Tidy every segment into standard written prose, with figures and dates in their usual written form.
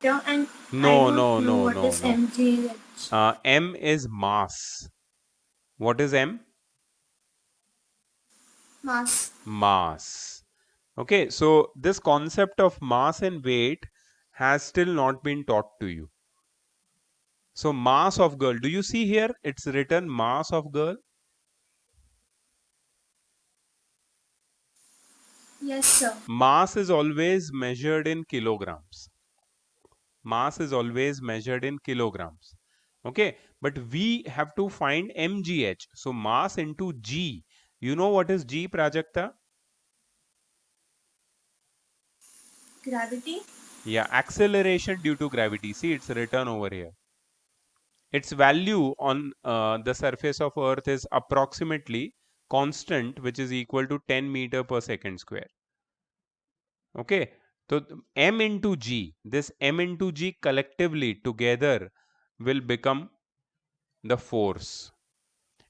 vector, and I No, don't no, know no, what no, is no. mgh. M is mass. What is M? Mass. Mass. Okay, so this concept of mass and weight has still not been taught to you. So mass of girl, do you see here? It's written mass of girl. Yes, sir. Mass is always measured in kilograms. Mass is always measured in kilograms. Okay, but we have to find mgh. So mass into g. You know what is g, Prajakta? Gravity. Yeah, acceleration due to gravity. See, it's written over here. Its value on the surface of earth is approximately constant, which is equal to 10 meter per second square. Okay, so m into g, this m into g collectively together will become the force,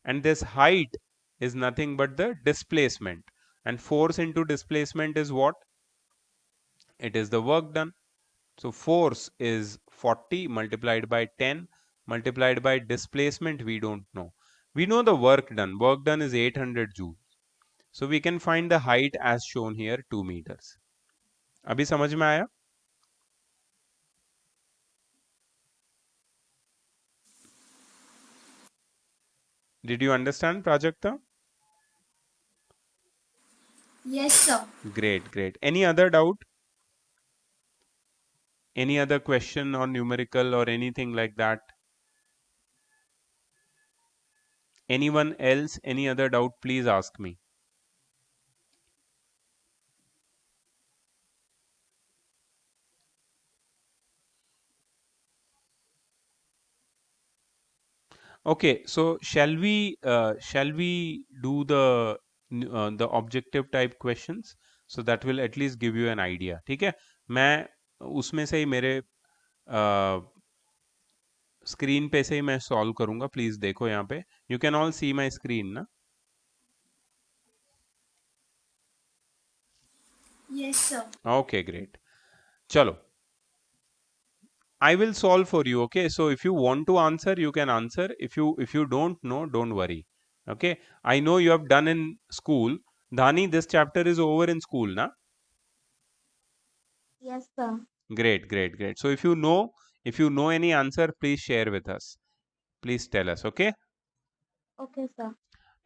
and this height is nothing but the displacement, and force into displacement is what? It is the work done. So force is 40 multiplied by 10 multiplied by displacement, we don't know. We know the work done. Work done is 800 joules. So we can find the height as shown here, 2 meters. अभी समझ में आया? Did you understand, Prajakta? Yes, sir. Great, great. Any other doubt? Any other question on numerical or anything like that? Anyone else? Any other doubt? Please ask me. Okay, so shall we do the objective type questions, so that will at least give you an idea. ठीक है, मैं उसमें से ही मेरे screen पे से ही मैं solve करूंगा. प्लीज देखो यहाँ पे. You can all see my screen ना? Yes, sir. Okay, great. चलो, I will solve for you. Okay, so if you want to answer, you can answer. If you don't know, don't worry. Okay, I know you have done in school. Dhani, this chapter is over in school, na? Yes, sir. Great, great, great. So if you know any answer, please share with us. Please tell us. Okay. Okay, sir.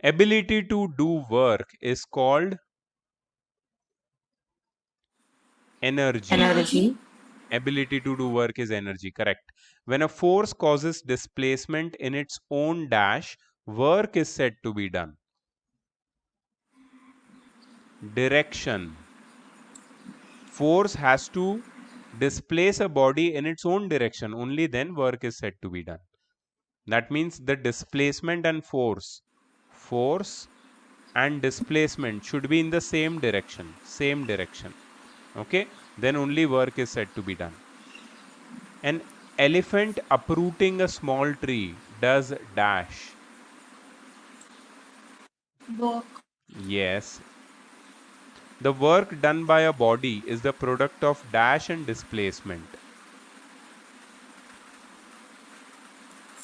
Ability to do work is called energy. Energy. Ability to do work is energy. Correct. When a force causes displacement in its own dash, work is said to be done. Direction. Force has to displace a body in its own direction, only then work is said to be done. That means the displacement and force and displacement should be in the same direction. Okay, then only work is said to be done. An elephant uprooting a small tree does dash. Work. Yes, the work done by a body is the product of dash and displacement.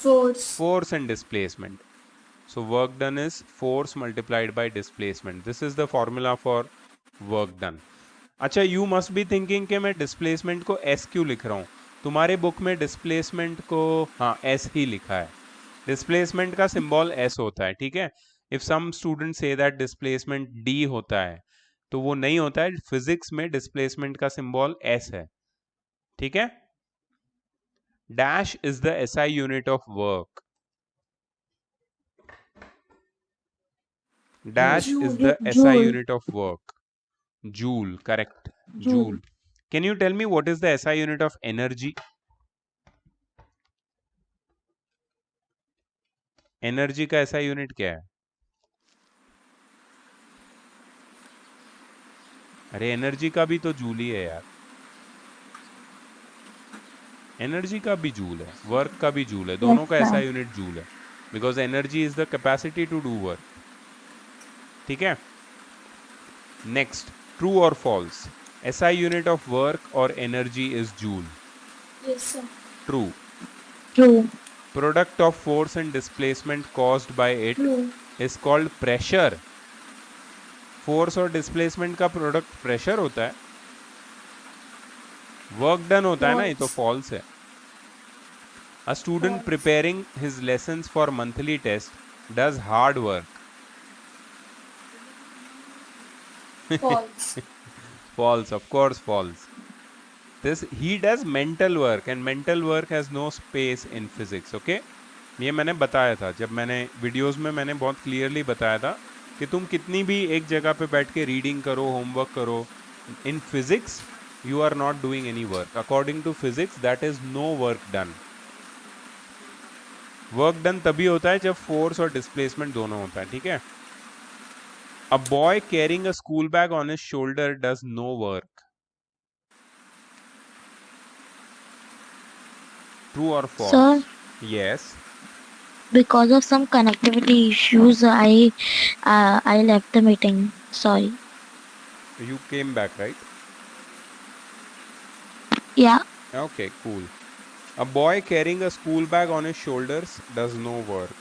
Force. Force and displacement. So work done is force multiplied by displacement. This is the formula for work done. अच्छा, you must be thinking कि मैं displacement को s क्यों लिख रहा हूँ. तुम्हारे book में displacement को हाँ s ही लिखा है. Displacement का symbol s होता है. ठीक है. If some students say that displacement d होता है, तो वो नहीं होता है. Physics में displacement का symbol s है. ठीक है. Dash is the SI unit of work. Dash is the SI Joule. unit of work. Joule, correct. Joule. Joule. Can you tell me what is the SI unit of energy? Energy का SI unit क्या है? अरे energy का भी तो joule ही है यार. Energy का भी जूल है, वर्क का भी जूल है, Yes, दोनों का sir. SI यूनिट जूल है. Because energy is the capacity to do work. ठीक है. नेक्स्ट, ट्रू और false. SI unit of work और energy is joule. Yes, sir. True. True. Product of force and displacement caused by it True. is called pressure. Force और displacement का product pressure होता है, work done होता है ना, ये तो False. फॉल्स है. A student False. preparing his lessons for monthly test does hard work. False. False, of course, false. This he does mental work and mental work has no space in physics. Okay, ये मैंने बताया था जब मैंने videos में मैंने बहुत clearly बताया था कि तुम कितनी भी एक जगह पे बैठ के रीडिंग करो, होमवर्क करो, in physics you are not doing any work. According to physics that is no work done. Work done तभी होता है जब फोर्स और डिस्प्लेसमेंट दोनों होता है. ठीक है. A boy carrying a school bag on his shoulder does no work. True or false? Sir, Yes. because of some connectivity issues, I left the meeting. Sorry. You came back, right? Yeah. Okay, cool. A boy carrying a school bag on his shoulders does no work.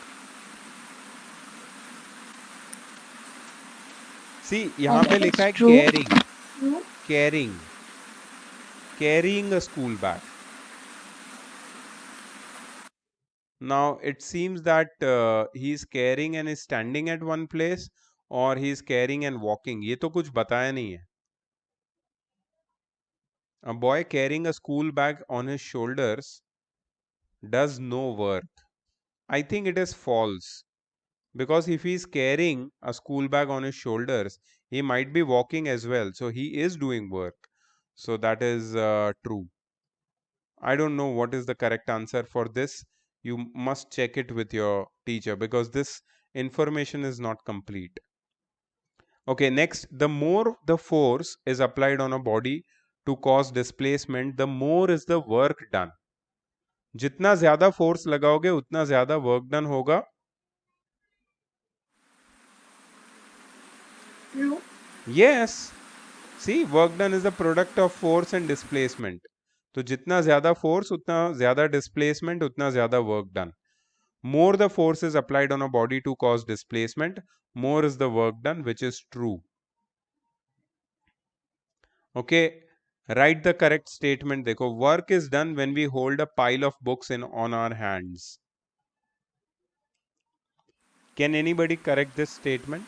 See, यहाँ पे That लिखा is है true. carrying, True. carrying, carrying a school bag. Now it seems that he is carrying and is standing at one place, or he is carrying and walking. ये तो कुछ बताया नहीं है. A boy carrying a school bag on his shoulders does no work. I think it is false, because if he is carrying a school bag on his shoulders, he might be walking as well. So he is doing work. So that is true. I don't know what is the correct answer for this. You must check it with your teacher because this information is not complete. Okay, next, the more the force is applied on a body to cause displacement, the more is the work done. जितना ज्यादा force लगाओगे उतना ज्यादा work done होगा. True. Yes. See, work done is the product of force and displacement. तो जितना ज्यादा force उतना ज्यादा डिस्प्लेसमेंट उतना ज्यादा work done. More the force is applied on a body to cause displacement, more is the work done, which is true. Okay, write the correct statement. देखो, work is done when we hold a pile of books in on our hands. Can anybody correct this statement?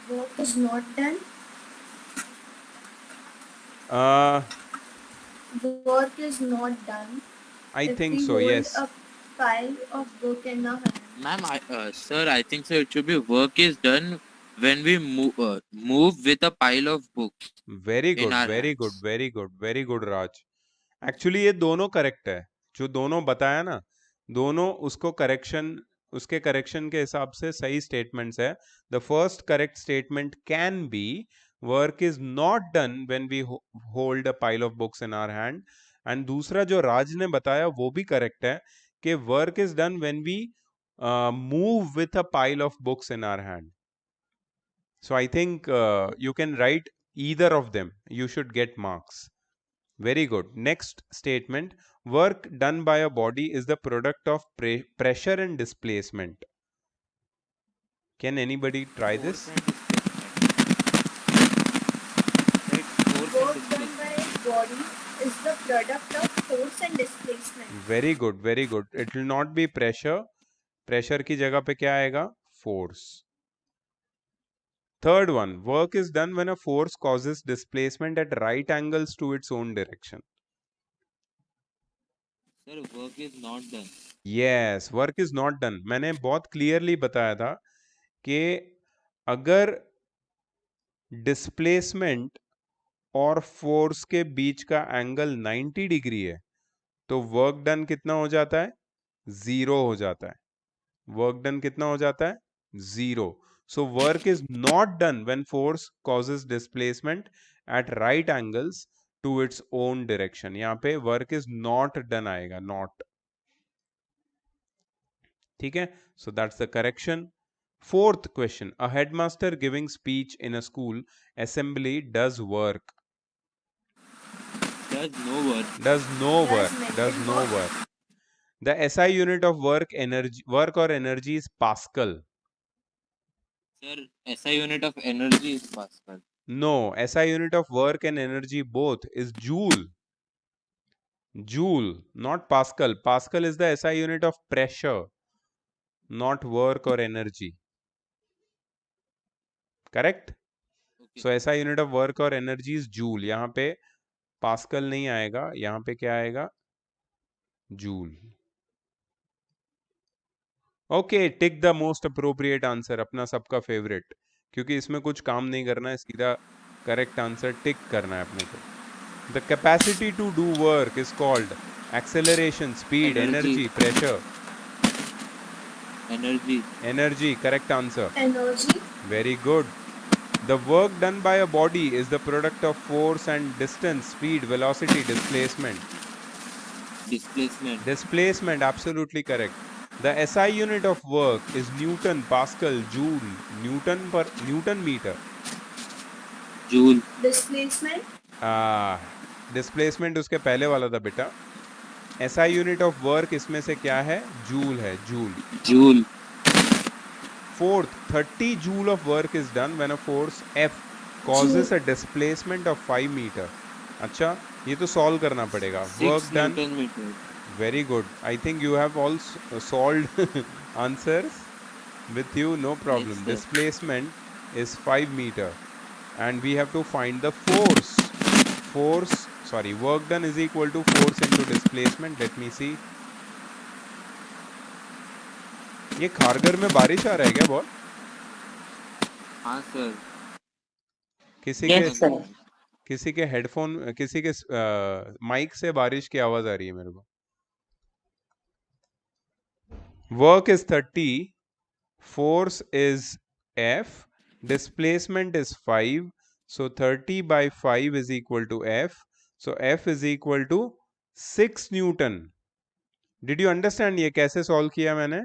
Work is not done. Work is not done. I If think we so, hold yes. a pile of book in our hand. Ma'am, sir, I think so. It should be work is done when we move with a pile of books Very in good, our very hands. good, very good, very good, Raj. Actually ये दोनों correct है. जो दोनों बताया ना, दोनों उसको correction, उसके करेक्शन के हिसाब से सही स्टेटमेंट्स है. The first correct statement can be work is not done when we hold a pile of books in our hand. And दूसरा जो राज ने बताया वो भी करेक्ट है कि work is done when we move with a pile of books in our hand. So I think you can write either of them. You should get marks. Very good. Next statement. Work done by a body is the product of pressure and displacement. Can anybody try this? Force and Work done by displacement. a body is the product of force and displacement. Very good. Very good. It will not be pressure. Pressure की जगह पे क्या आएगा? Force. Third one. Work is done when a force causes displacement at right angles to its own direction. Sir, work is not done. Yes, work is not done. मैंने बहुत clearly बताया था कि अगर डिस्प्लेसमेंट और फोर्स के बीच का angle 90 degree है तो वर्क डन कितना हो जाता है? जीरो हो जाता है. वर्क डन कितना हो जाता है? Zero. So work is not done when force causes displacement at right angles to its own direction. यहाँ पे वर्क इज नॉट डन आएगा, नॉट. ठीक है. So that's the correction. Fourth question. A headmaster giving speech in a school assembly does work. Does no work. Does no work. Does no work. The SI unit of work or energy is Pascal. Sir, SI unit of energy is Pascal. No, SI unit of work and energy both is Joule. Joule, not Pascal. Pascal is the SI unit of pressure, not work or energy. Correct? Okay. So SI unit of work or energy is Joule. यहाँ पे Pascal नहीं आएगा, यहाँ पे क्या आएगा? Joule. Okay, tick the most appropriate answer, अपना सबका फेवरेट, क्योंकि इसमें कुछ काम नहीं करना है, सीधा करेक्ट आंसर टिक करना है अपने को. The capacity to do work is called acceleration, speed, energy, pressure. Energy, correct answer. Energy. Very good. The work done by a body is the product of force and distance, speed, velocity, displacement. Displacement, absolutely correct. The SI unit of work is Newton, Pascal, Joule, Newton meter. Joule. Displacement. Displacement उसके पहले वाला था बेटा. SI unit of work इसमें से क्या है? Joule है, Joule. Fourth, 30 joule of work is done when a force F causes a displacement of 5 meter. अच्छा, ये तो solve करना पड़ेगा. Work done. Newton meter. Very good. I think you have all solved answers with you, no problem. Yes, sir. Displacement is 5 meter and we have to find the force. Work done is equal to force into displacement. Let me see. ये खारगर में बारिश आ रहा है क्या बहुत? हाँ sir. किसी के हेडफोन, किसी के माइक से बारिश की आवाज आ रही है मेरे को. Work is 30, force is F, displacement is 5, so 30 by 5 is equal to F, so F is equal to 6 Newton. Did you understand ये कैसे solve किया मैंने?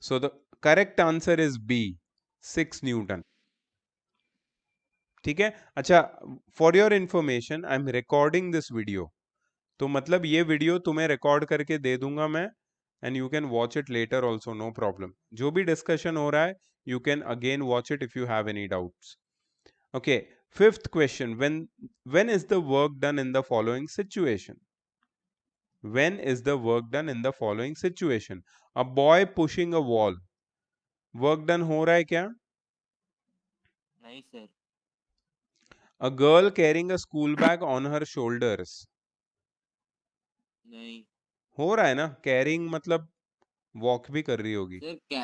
So the correct answer is B, 6 Newton. ठीक है. अच्छा, for your information, I am recording this video. तो मतलब ये वीडियो तुम्हें रिकॉर्ड करके दे दूंगा मैं, and you can watch it later also, no problem. जो भी डिस्कशन हो रहा है you can again watch it if you have any doubts. Okay, fifth question. When is the work done in the following situation? When is the work done in the following situation? A boy pushing a wall. Work done हो रहा है क्या? नहीं sir. A girl carrying a school bag on her shoulders. नहीं. हो रहा है ना. कैरिंग मतलब वॉक भी कर रही होगी. सर क्या?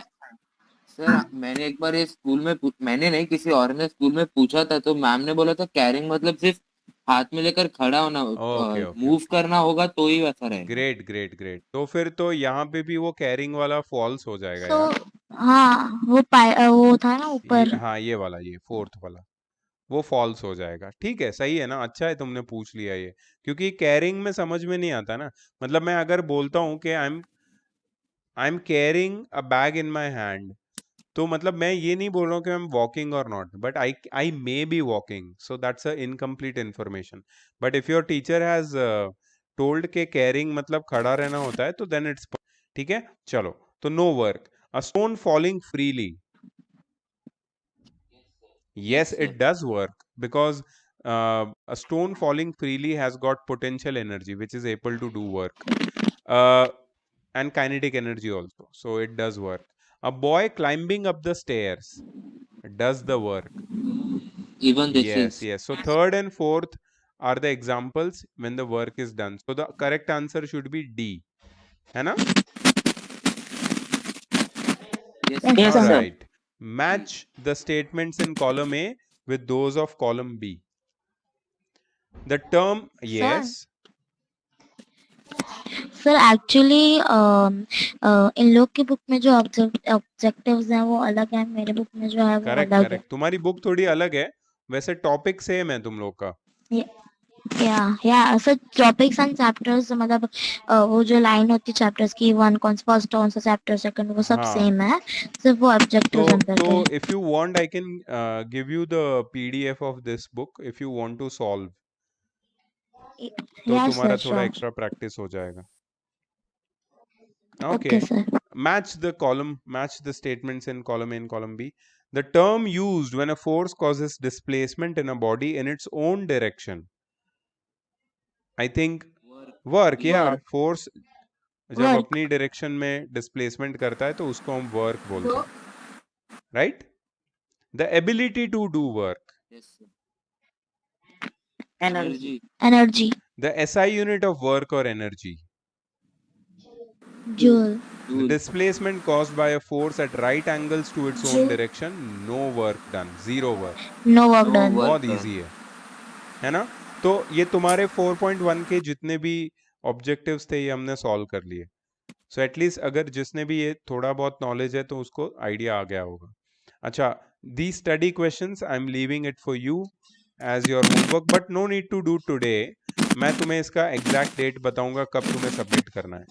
सर मैंने एक बार ये स्कूल में मैंने नहीं, किसी और ने स्कूल में पूछा था, तो मैम ने बोला था कैरिंग मतलब सिर्फ हाथ में लेकर खड़ा होना, ओके, मूव करना होगा तो ही वैसा रहेगा. ग्रेट. तो फिर तो यहाँ पे भी वो कैरिंग वाला फॉल्स हो जाएगा So यार. हाँ वो था ना ऊपर. हाँ, ये वाला, ये फोर्थ वाला, वो फॉल्स हो जाएगा. ठीक है, सही है ना. अच्छा है तुमने पूछ लिया ये, क्योंकि कैरिंग में समझ में नहीं आता ना. मतलब मैं अगर बोलता हूँ कि I am carrying a bag in my hand, तो मतलब मैं ये नहीं बोल रहा हूँ कि आई एम वॉकिंग और not, but I may be walking, so that's a incomplete information. But if your teacher has told के कैरिंग मतलब खड़ा रहना होता है, तो देन इट्स ठीक है. चलो, तो no work. A stone falling freely. Yes, sir. it does work because a stone falling freely has got potential energy which is able to do work, uh, and kinetic energy also. So it does work. A boy climbing up the stairs does the work. Even this Yes, is. yes. So third and fourth are the examples when the work is done. So the correct answer should be D. है ना? Yes, Yes, All sir. right. Match the statements in column A with those of column B. The term, yes. Sir actually in लोग की book में जो objectives हैं वो अलग है, मेरे बुक में जो है वो अलग है. करेक्ट. तुम्हारी बुक थोड़ी अलग है, वैसे टॉपिक सेम है तुम लोग का. या सर टॉपिक्स एंड चैप्टर्स मतलब वो जो लाइन होती है चैप्टर्स की वन कौन सा फर्स्ट कौन सा चैप्टर सेकंड वो सब हाँ सेम है, सिर्फ वो ऑब्जेक्टिव्स हम करते हैं. if you want I can give you the PDF of this book if you want to solve. तो या तुम्हारा सर थोड़ा श्योर. एक्स्ट्रा प्रैक्टिस हो जाएगा. Okay Okay. Sir. Match the statements in column A and column B. The term used when a force causes displacement in a body in its own direction. I think work, yeah, work. force जब work. अपनी direction में displacement करता है तो उसको हम work बोलते हैं, right? The ability to do work. Yes, sir. Energy. Energy. Energy. The SI unit of work और energy. Joule. The Joule. displacement caused by a force at right angles to its own direction, no work done, zero work. No work No done. work बहुत done. Easy है ना? तो ये तुम्हारे 4.1 के जितने भी ऑब्जेक्टिव्स थे ये हमने सॉल्व कर लिए. सो एटलीस्ट अगर जिसने भी ये थोड़ा बहुत नॉलेज है तो उसको आइडिया आ गया होगा. अच्छा, the study questions I am leaving it for you as your homework but no need to do today. मैं तुम्हें इसका एग्जैक्ट डेट बताऊंगा कब तुम्हें सबमिट करना है.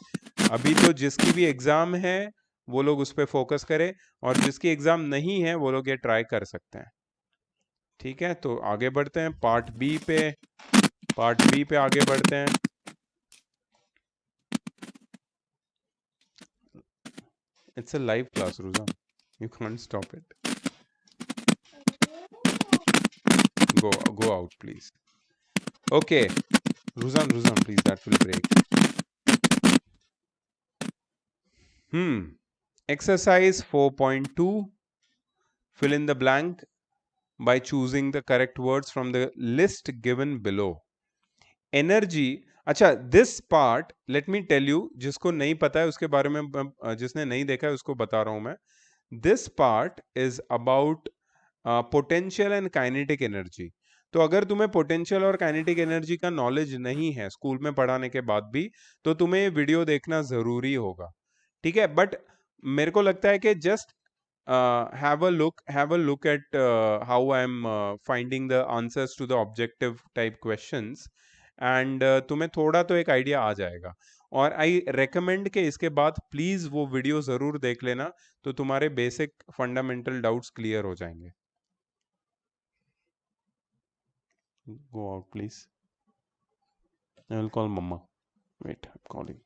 अभी तो जिसकी भी एग्जाम है वो लोग उस पर फोकस करें और जिसकी एग्जाम नहीं है वो लोग ये ट्राई कर सकते हैं. ठीक है, तो आगे बढ़ते हैं पार्ट बी पे आगे बढ़ते हैं. इट्स अ लाइव क्लास रुझान, you can't stop it. go out please. Okay, Ruzan please, that will break. Exercise 4.2, fill in the blank by choosing the correct words from the list given below. Energy. अच्छा, this part let me tell you, जिसको नहीं पता है उसके बारे में जिसने नहीं देखा है उसको बता रहा हूं मैं. This part is about potential and kinetic energy. तो अगर तुम्हें पोटेंशियल और काइनेटिक एनर्जी का नॉलेज नहीं है स्कूल में पढ़ाने के बाद भी तो तुम्हें ये वीडियो देखना जरूरी होगा. ठीक है, बट मेरे को लगता है कि just have a look at how I am finding the answers to the objective type questions and तुम्हें थोड़ा तो एक आइडिया आ जाएगा. और आई रेकमेंड के इसके बाद प्लीज वो वीडियो जरूर देख लेना तो तुम्हारे बेसिक फंडामेंटल डाउट्स क्लियर हो जाएंगे. Go out, please. I will call Mama. Wait, I'm calling.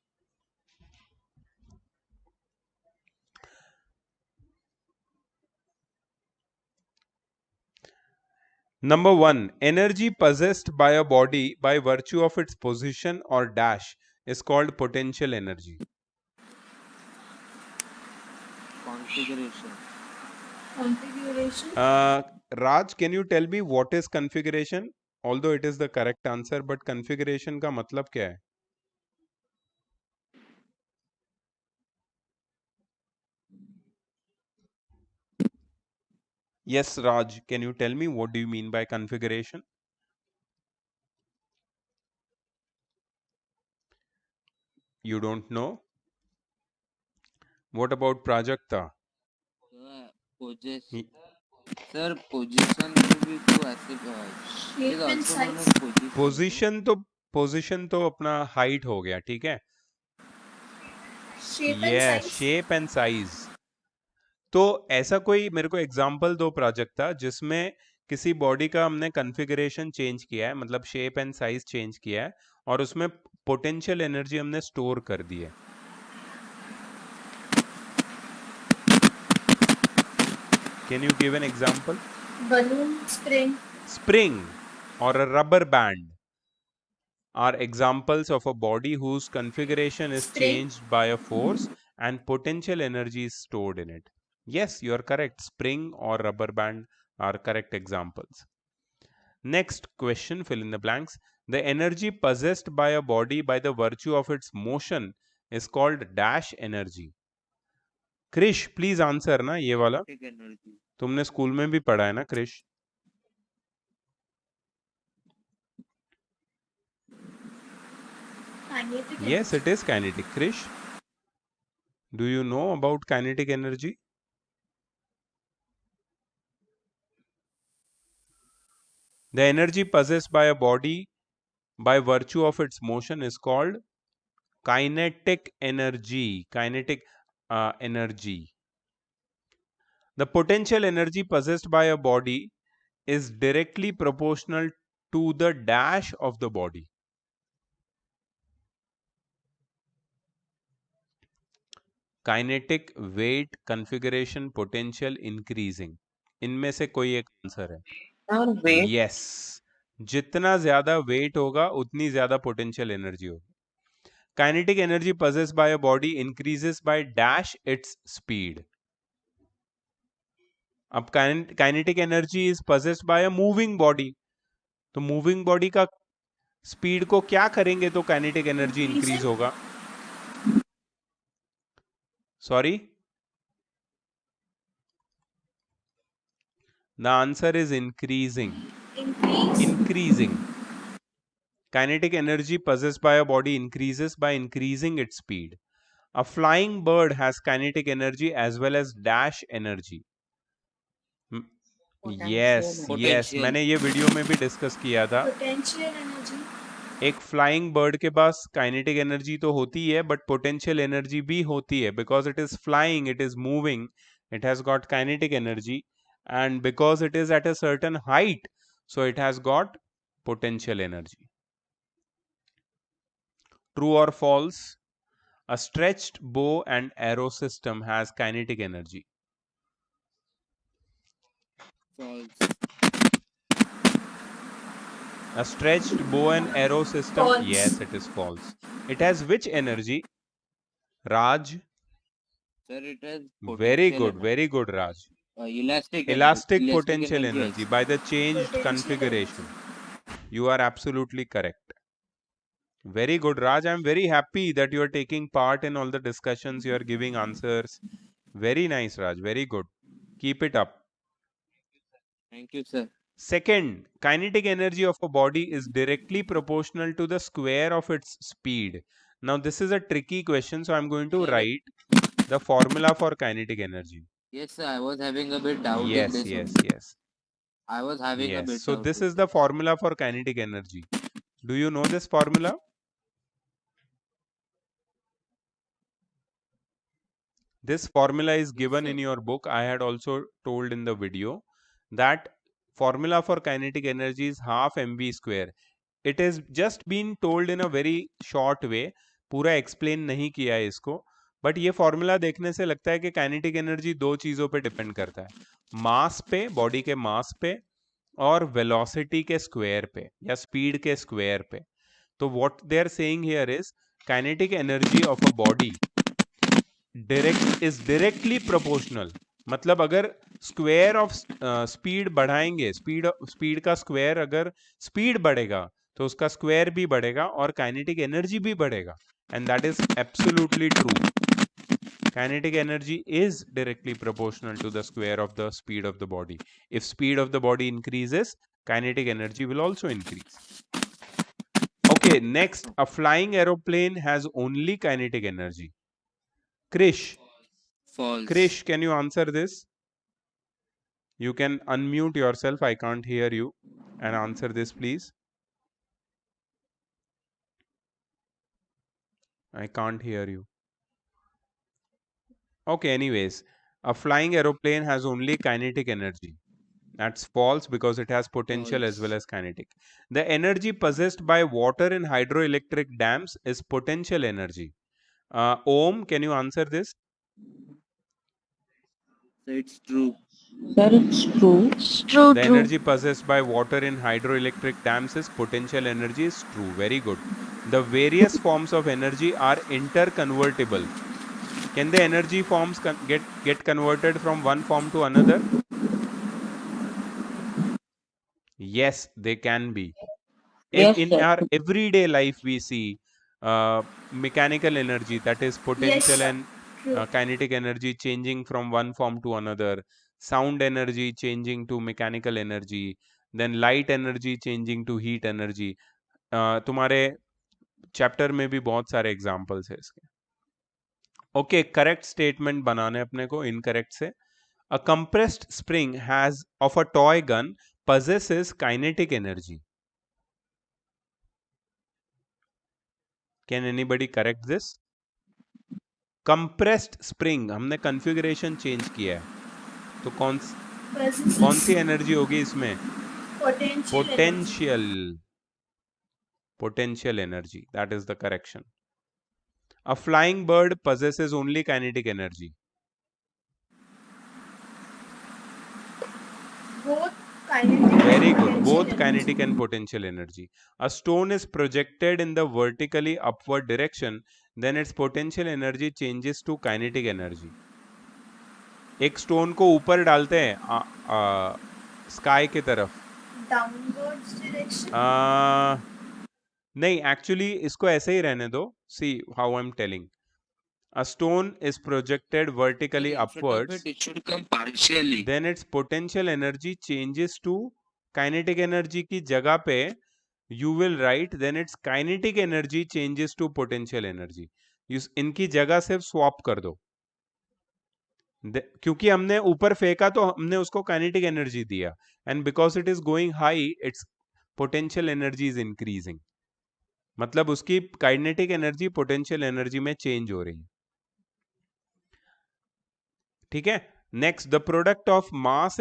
Number 1. Energy possessed by a body by virtue of its position or dash is called potential energy. Configuration. Raj, can you tell me what is configuration? Although it is the correct answer, but configuration का मतलब क्या है? Yes, Raj, can you tell me what do you mean by configuration? You don't know? What about Prajakta? Possess. He- Sir, position में भी तो ऐसे it is also known as position. Position तो अपना हाइट हो गया, ठीक है. ये शेप एंड साइज. तो ऐसा कोई मेरे को एग्जांपल दो प्रोजेक्ट था जिसमें किसी बॉडी का हमने कॉन्फ़िगरेशन चेंज किया है, मतलब शेप एंड साइज चेंज किया है और उसमें पोटेंशियल एनर्जी हमने स्टोर कर दी है. Can you give an example? balloon spring Spring or a rubber band are examples of a body whose configuration is Spring. changed by a force and potential energy is stored in it. Yes, you are correct. Spring or rubber band are correct examples. Next question, fill in the blanks. The energy possessed by a body by the virtue of its motion is called dash energy. Krish, please answer ना ये वाला. Kinetic energy. तुमने school में भी पढ़ा है ना Krrish? kinetic Yes, it is kinetic. Krish, do you know about kinetic energy? The energy possessed by a body by virtue of its motion is called kinetic energy. Kinetic energy. The potential energy possessed by a body is directly proportional to the dash of the body. Kinetic, weight, configuration, potential, increasing. इनमें से कोई एक answer है. और wait Yes. जितना ज्यादा wait होगा उतनी ज्यादा पोटेंशियल एनर्जी होगी. Kinetic energy possessed by a body increases by dash its speed. अब kinetic energy is possessed by a moving body. तो मूविंग बॉडी का स्पीड को क्या करेंगे तो काइनेटिक एनर्जी इंक्रीज होगा? Sorry, the answer is increasing. Increase. Increasing. Kinetic energy possessed by a body increases by increasing its speed. A flying bird has kinetic energy as well as dash energy. Yes, yes, Potential. मैंने ये video में भी discuss किया था. Potential energy. एक flying bird के पास kinetic energy तो होती है बट पोटेंशियल एनर्जी भी होती है, because it is flying, it is moving, it has got kinetic energy, and because it is at a certain height, so it has got potential energy. True और false? A stretched bow and arrow system has kinetic energy. false. A stretched bow and arrow system? False. Yes, it is false. It has which energy? Raj? Sir, it has Very potential good, energy. very good, Raj. Elastic Elastic energy. potential energy by the changed Potential configuration. You are absolutely correct. Very good, Raj. I am very happy that you are taking part in all the discussions. You are giving answers. Very nice, Raj. Very good. Keep it up. Thank you, sir. Second, kinetic energy of a body is directly proportional to the square of its speed. Now, this is a tricky question, so I'm going to Sir. write the formula for kinetic energy. Yes, sir. I was having a bit doubt in Yes, this. yes, yes. I was having a Yes. bit So doubt. this is the formula for kinetic energy. Do you know this formula? This formula is given sir. in your book. I had also told in the video that formula for kinetic energy is half mv square. It has just been told in a very short way. पूरा explain नहीं किया है इसको, but ये formula देखने से लगता है कि काइनेटिक एनर्जी दो चीजों पे डिपेंड करता है, मास पे, बॉडी के मास पे, और वेलोसिटी के स्क्वायर पे या स्पीड के स्क्वायर पे. तो what they are saying here is kinetic energy of a body directly proportional. मतलब अगर स्क्वायर ऑफ स्पीड बढ़ाएंगे, स्पीड का स्क्वायर, अगर स्पीड बढ़ेगा तो उसका स्क्वायर भी बढ़ेगा और काइनेटिक एनर्जी भी बढ़ेगा, and that is absolutely true. Kinetic energy is directly proportional to the square of the speed of the body. If speed of the body increases, kinetic energy will also increase. Okay, next, a flying aeroplane has only kinetic energy. Krish, False. Krish, can you answer this? You can unmute yourself. I can't hear you. And answer this, please. I can't hear you. Okay, anyways, a flying aeroplane has only kinetic energy. That's false because it has potential as well as kinetic. The energy possessed by water in hydroelectric dams is potential energy. Om, can you answer this? So it's true. Sir, it's true. It's true, The true. energy possessed by water in hydroelectric dams is potential energy is true. Very good. The various forms of energy are interconvertible. Can the energy forms get converted from one form to another? Yes, they can be. Yes, In sir. our everyday life we see mechanical energy, that is potential, Yes, and true. kinetic energy changing from one form to another, sound energy changing to mechanical energy, then light energy changing to heat energy. तुम्हारे chapter में भी बहुत सारे examples है इसके. Okay, correct statement बनाने अपने को इनकरेक्ट से. A compressed spring has of a toy gun possesses kinetic energy. Can anybody correct this? Compressed spring, हमने कॉन्फ़िगरेशन चेंज किया है, तो कौन सी एनर्जी होगी इसमें? Potential Potential energy, that is the correction. A flying bird possesses only kinetic energy. both kinetic Very and good, both potential kinetic energy. and potential energy. A stone is projected in the vertically upward direction, then its potential energy changes to kinetic energy. एक stone को ऊपर डालते हैं sky की तरफ, Downwards direction. नहीं, actually इसको ऐसे ही रहने दो. See how I am telling. A stone is projected vertically Instead of upwards, it should come partially. then its potential energy changes to kinetic energy की जगह पे you will write then its kinetic energy changes to potential energy. इनकी जगह सिर्फ swap कर दो. क्योंकि हमने ऊपर फेंका तो हमने उसको kinetic energy दिया, and because it is going high its potential energy is increasing. मतलब उसकी kinetic energy potential energy में change हो रही है. ठीक है. Next, the product of mass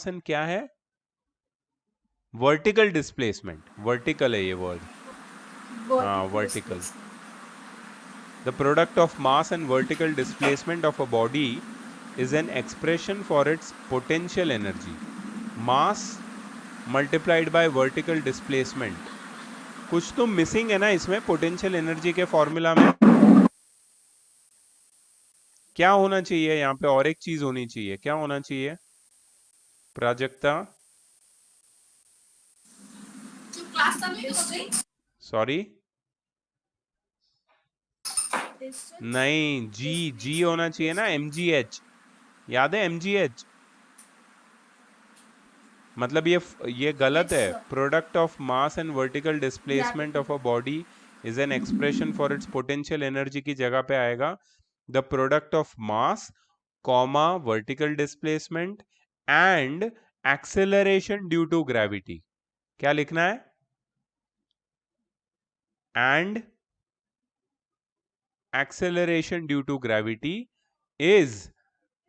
and क्या है? Vertical displacement. वर्टिकल है ये वर्ड. हाँ, vertical. The product of mass and vertical displacement of a body is an expression for its potential energy. Mass multiplied by vertical displacement. कुछ तो missing है ना इसमें पोटेंशियल एनर्जी के फॉर्मूला में. क्या होना चाहिए यहाँ पे? और एक चीज होनी चाहिए. क्या होना चाहिए प्राजक्ता? सॉरी, नहीं, जी होना चाहिए ना. MGH याद है? MGH मतलब ये गलत है. Product of mass and vertical displacement of a body is an expression for its potential energy की जगह पे आएगा the product of mass comma vertical displacement and acceleration due to gravity. क्या लिखना है? And acceleration due to gravity is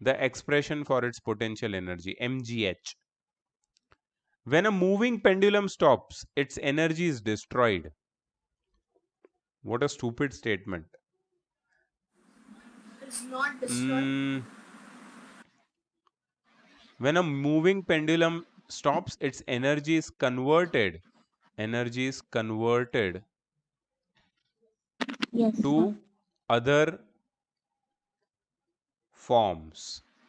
the expression for its potential energy, MGH. When a moving pendulum stops, its energy is destroyed. What a stupid statement. It's not destroyed. When a moving pendulum stops, its energy is converted. Energy is converted Yes, to sir. other forms.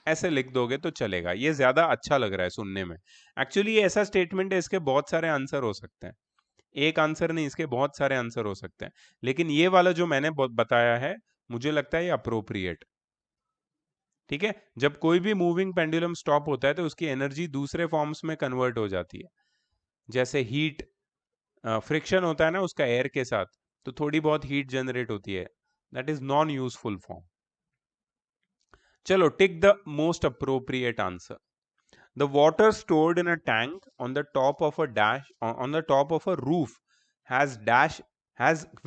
ऐसे लिख दोगे तो चलेगा. ये ज्यादा अच्छा लग रहा है सुनने में. एक्चुअली ये ऐसा स्टेटमेंट है, इसके बहुत सारे आंसर हो सकते हैं. एक आंसर नहीं, इसके बहुत सारे आंसर हो सकते हैं. लेकिन ये वाला जो मैंने बताया है, मुझे लगता है ये अप्रोप्रिएट. ठीक है. जब कोई भी मूविंग पेंडुलम स्टॉप होता है तो उसकी एनर्जी दूसरे फॉर्म्स में कन्वर्ट हो जाती है. जैसे हीट, फ्रिक्शन होता है ना उसका एयर के साथ, तो थोड़ी बहुत हीट जनरेट होती है. That is non useful form. चलो, tick the most appropriate answer. The water stored in a tank on the top of a roof has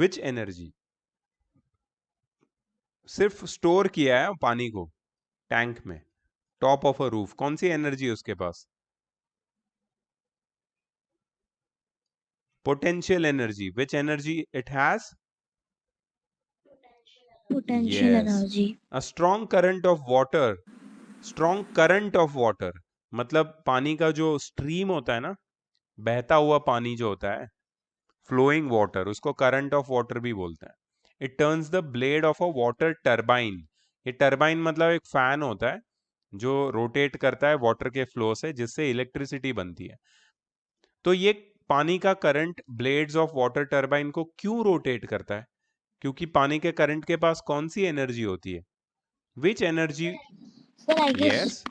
which energy? सिर्फ स्टोर किया है पानी को टैंक में, टॉप ऑफ अ रूफ. कौन सी energy है उसके पास? Potential energy. Which energy it has? Potential Yes. energy. A strong current of water. Strong current of water मतलब पानी का जो स्ट्रीम होता है ना, बहता हुआ पानी जो होता है, फ्लोइंग वाटर, उसको करंट ऑफ वाटर भी बोलते हैं. It turns the blade of a water turbine. ये टर्बाइन मतलब एक फैन होता है जो रोटेट करता है वाटर के फ्लो से, जिससे इलेक्ट्रिसिटी बनती है. तो ये पानी का current blades of water turbine को क्यों रोटेट करता है? क्योंकि पानी के करंट के पास कौन सी एनर्जी होती है? Which energy? Sir, I guess.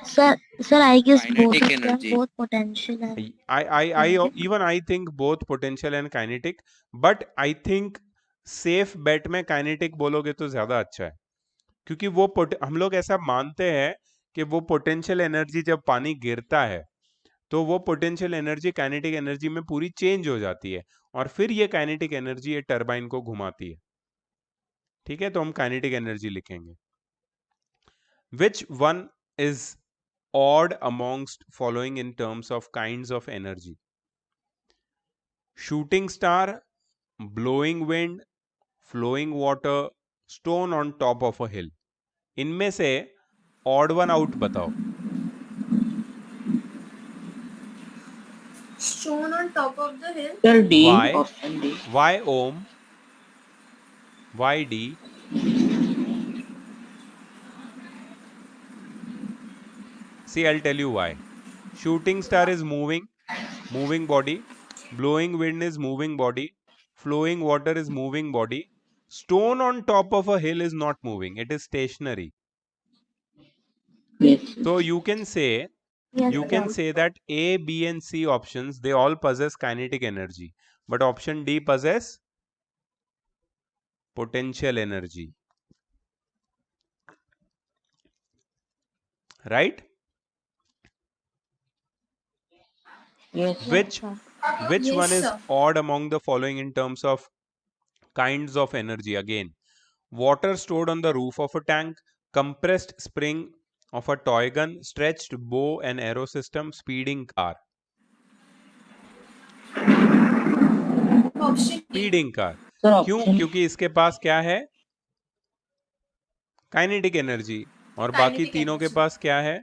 Yes. Sir, I guess both Kinetic of them, energy. both potential and I kinetic. even I think both potential and kinetic, but I think safe bet में kinetic बोलोगे तो ज्यादा अच्छा है. क्योंकि वो हम लोग ऐसा मानते हैं कि वो पोटेंशियल एनर्जी जब पानी गिरता है तो वो पोटेंशियल एनर्जी काइनेटिक एनर्जी में पूरी चेंज हो जाती है, और फिर ये काइनेटिक एनर्जी ये टरबाइन को घुमाती है। ठीक है, तो हम काइनेटिक एनर्जी लिखेंगे। Which one is odd amongst following in terms of kinds of energy? Shooting star, blowing wind, flowing water, stone on top of a hill. इनमें से odd one out बताओ। Stone on top of the hill. Sir, D. Why? Option D. Why Om? Why D? See, I'll tell you why. Shooting star is moving body. Blowing wind is moving body. Flowing water is moving body. Stone on top of a hill is not moving. It is stationary. Yes. So you can say Yes, sir. that A, B, and C options, they all possess kinetic energy, but option D possess potential energy. Right? Yes. Which Yes, one is sir. odd among the following in terms of kinds of energy? Again, water stored on the roof of a tank, compressed spring of a toy gun, stretched bow and arrow system, speeding car. Option D. Speeding car. Sir, क्यों? option क्योंकि इसके पास क्या है? Kinetic energy. और बाकी Kinetic तीनों के energy. पास क्या है?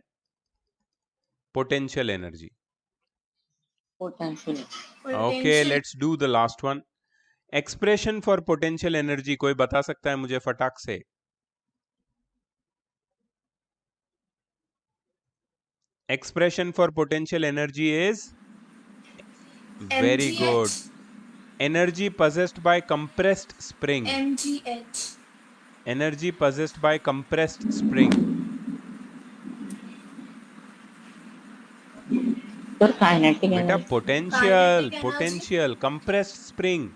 Potential energy. potential. Okay, Potential. Let's do the last one. Expression for potential energy कोई बता सकता है मुझे फटाक से? Expression for potential energy is very good. MGH. Energy possessed by compressed spring. MGH. Energy possessed by compressed spring. Sir, kinetic बेटा energy. Potential, Kinetic energy. Potential compressed spring.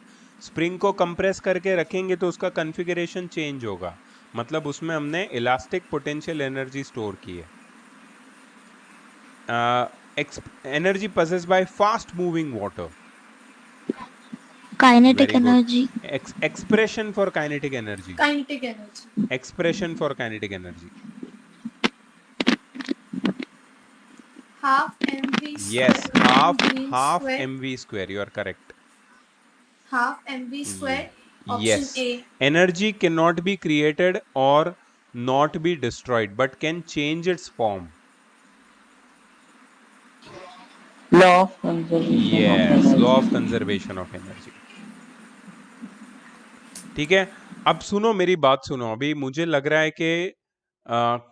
Spring को compress करके रखेंगे तो उसका कॉन्फ़िगरेशन चेंज होगा, मतलब उसमें हमने इलास्टिक पोटेंशियल एनर्जी स्टोर की है। Energy possessed by fast moving water. Kinetic Very good. energy. Expression for kinetic energy. Kinetic energy. Expression for kinetic energy. Half mv Yes, square. half square. mv square. You are correct. Half mv square. Option Yes. A. Energy cannot be created or not be destroyed, but can change its form. Law of conservation of Yes, energy. law of conservation of energy. ठीक है, अब सुनो मेरी बात सुनो। अभी मुझे लग रहा है कि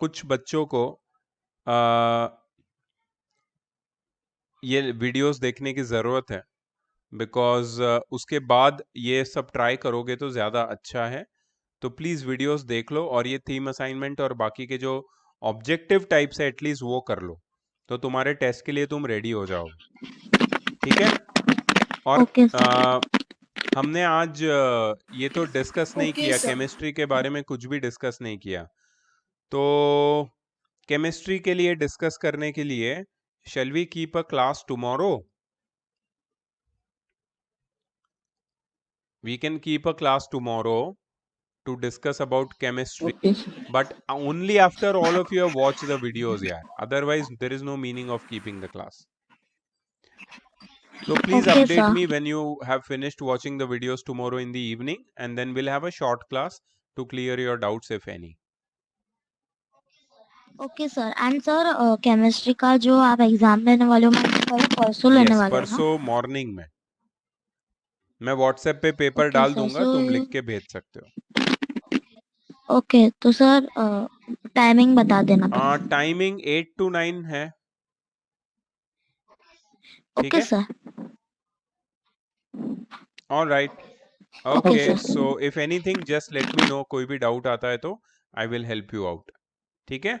कुछ बच्चों को ये वीडियोस देखने की ज़रूरत है, बिकॉज उसके बाद ये सब ट्राई करोगे तो ज़्यादा अच्छा है। तो प्लीज़ वीडियोस देख लो और ये थीम असाइनमेंट और बाकी के जो ऑब्जेक्टिव टाइप्स है एटलीस्ट वो कर लो, तो तुम्हारे टेस्ट के लिए तुम रेडी हो जाओगे। ठीक है? और Okay, sir. हमने आज ये तो डिस्कस नहीं Okay, किया, sir. केमिस्ट्री के बारे में कुछ भी डिस्कस नहीं किया। तो केमिस्ट्री के लिए डिस्कस करने के लिए shall we keep a class tomorrow? We can keep a class tomorrow to discuss about chemistry, Okay, sir. but only after all of you have watched the videos, yeah. Otherwise, there is no meaning of keeping the class. So please Okay, update sir. me when you have finished watching the videos tomorrow in the evening, and then we'll have a short class to clear your doubts if any. Okay sir. And sir chemistry का जो आप exam लेने वाले हो, मैं परसों लेने Yes, वाले हो ना? परसों मॉर्निंग में मैं व्हाट्सएप पे पेपर ओके डाल सर। दूंगा, तुम लिख के भेज सकते हो। ओके, तो सर टाइमिंग बता देना प्लीज। टाइमिंग 8 to 9 है। ठीक ओके है? Sir. All right. Okay Okay, sir. so if anything, just let me know. कोई भी डाउट आता है तो I will help you out. ठीक है?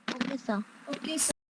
Okay sir. Okay, sir.